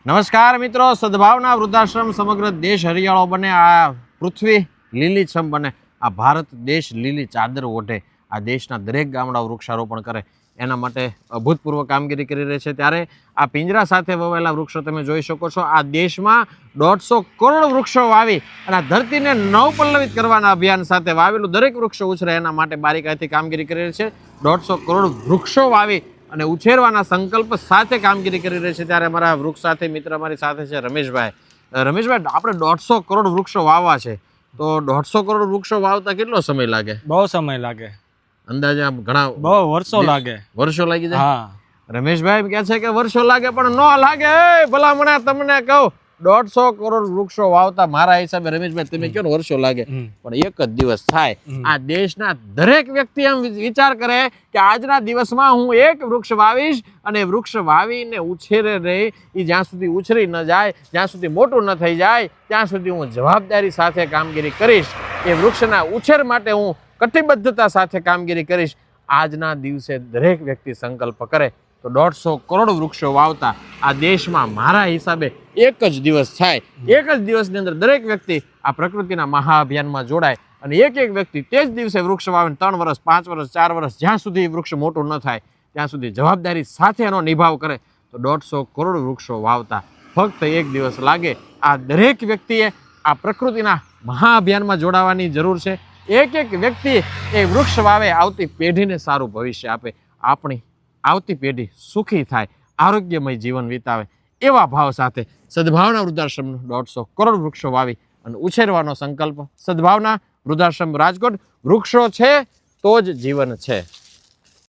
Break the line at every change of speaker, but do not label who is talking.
નમસ્કાર મિત્રો, સદભાવના વૃદ્ધાશ્રમ સમગ્ર દેશ હરિયાળો બને, આ પૃથ્વી લીલીછમ બને, આ ભારત દેશ લીલી ચાદર ઓઢે, આ દેશના દરેક ગામડા વૃક્ષારોપણ કરે, એના માટે અભૂતપૂર્વ કામગીરી કરી રહી છે. ત્યારે આ પિંજરા સાથે વવાયેલા વૃક્ષો તમે જોઈ શકો છો. આ દેશમાં 150 કરોડ વૃક્ષો વાવી અને આ ધરતીને નવપલ્લવિત કરવાના અભિયાન સાથે વાવેલું દરેક વૃક્ષો ઉછરે એના માટે બારીકાઈથી કામગીરી કરી રહી છે. 150 કરોડ વૃક્ષો વાવી અને ઉછેરવાના સંકલ્પ સાથે કામગીરી કરી રહી છે. ત્યારે અમારા વૃક્ષ સાથે મિત્ર અમારી સાથે છે રમેશભાઈ. રમેશભાઈ, આપણે 150 કરોડ વૃક્ષો વાવવા છે, તો 150 કરોડ વૃક્ષો વાવતા કેટલો સમય લાગે?
બહુ સમય લાગે,
અંદાજે આમ ઘણા
બહુ વર્ષો લાગે.
વર્ષો લાગી જાય?
હા.
રમેશભાઈ કહે છે કે વર્ષો લાગે, પણ ન લાગે. ભલા મને તમને કહું, 150 કરોડ વૃક્ષો વાવતા મારા હિસાબે રમેશભાઈ તમે કહો ને વર્ષો લાગે, પણ એક જ દિવસ થાય. આ દેશના દરેક વ્યક્તિ એમ વિચાર કરે કે આજના દિવસમાં હું એક વૃક્ષ વાવીશ અને વૃક્ષ વાવીને ઉછેરે રહી, એ જ્યાં સુધી ઉછરી ન જાય, જ્યાં સુધી મોટું ન થઈ જાય, ત્યાં સુધી હું જવાબદારી સાથે કામગીરી કરીશ. એ વૃક્ષના ઉછેર માટે હું કટિબદ્ધતા સાથે કામગીરી કરીશ. આજના દિવસે દરેક વ્યક્તિ સંકલ્પ કરે તો 150 કરોડ વૃક્ષો વાવતા આ દેશમાં મારા હિસાબે એક જ દિવસ થાય. એક જ દિવસની અંદર દરેક વ્યક્તિ આ પ્રકૃતિના મહાઅભિયાનમાં જોડાય અને એક એક વ્યક્તિ તે જ દિવસે વૃક્ષ વાવીને 3 વર્ષ 5 વર્ષ 4 વર્ષ જ્યાં સુધી વૃક્ષ મોટું ન થાય ત્યાં સુધી જવાબદારી સાથે એનો નિભાવ કરે તો 150 કરોડ વૃક્ષો વાવતા ફક્ત એક દિવસ લાગે. આ દરેક વ્યક્તિએ આ પ્રકૃતિના મહાઅભિયાનમાં જોડાવાની જરૂર છે. એક એક વ્યક્તિ એ વૃક્ષ વાવે, આવતી પેઢીને સારું ભવિષ્ય આપે, આપણી આવતી પેઢી સુખી થાય, આરોગ્યમય જીવન વિતાવે, એવા ભાવ સાથે સદભાવના વૃદ્ધાશ્રમનું 150 કરોડ વૃક્ષો વાવી અને ઉછેરવાનો સંકલ્પ. સદભાવના વૃદ્ધાશ્રમ રાજકોટ. વૃક્ષો છે તો જ જીવન છે.